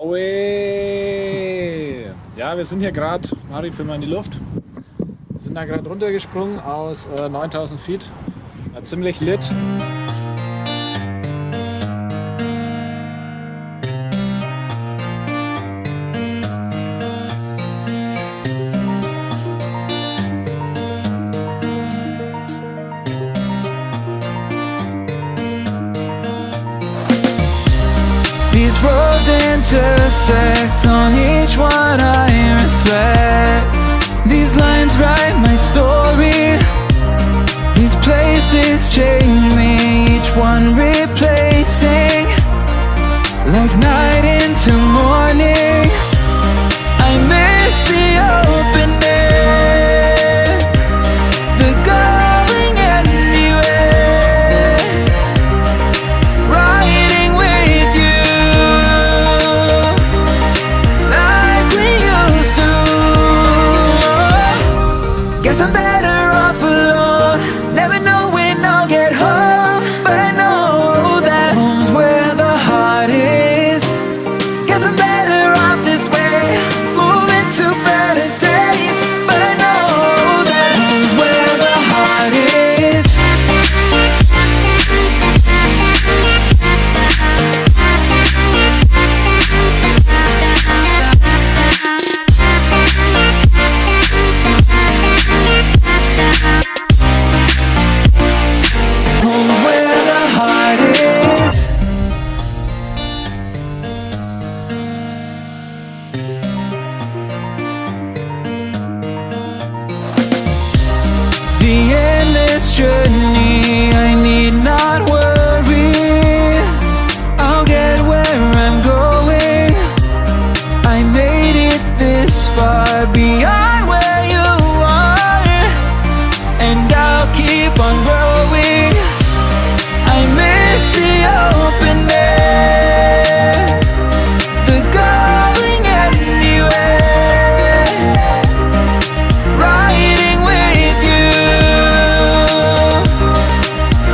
Oe. Ja, wir sind hier gerade, Mari, film mal in die Luft. Wir sind da gerade runtergesprungen aus 9000 Feet. War ziemlich lit. These roads intersect, on each one I reflect. These lines write my story. These places change me, each one replacing. Like night into morning, I miss the open air, the going anywhere, riding with you like we used to. Guess I'm better off alone, never know when I'll get home, but I know that home's where the heart is. Guess I'm better off this way, moving to better days, but I know that home's where the heart is. Home's where the heart is. The endless journey, I need not worry, I'll get where I'm going. I made it this far, beyond where you are, and I'll keep on growing. I miss the open air, the going anywhere, riding with you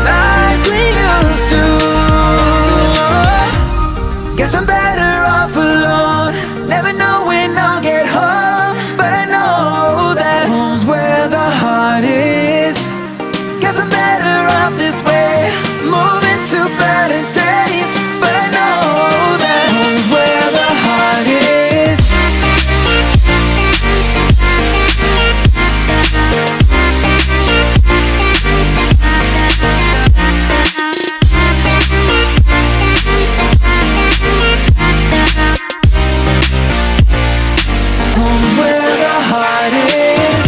like we used to. Guess I'm better off alone, never know when I'll get home, but I know that home's where the heart is. Guess I'm better off this way, moving to better days, but I know that home's where the heart is. Home's where the heart is.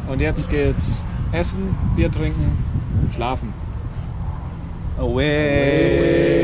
Und jetzt geht's essen, Bier trinken, schlafen. Away.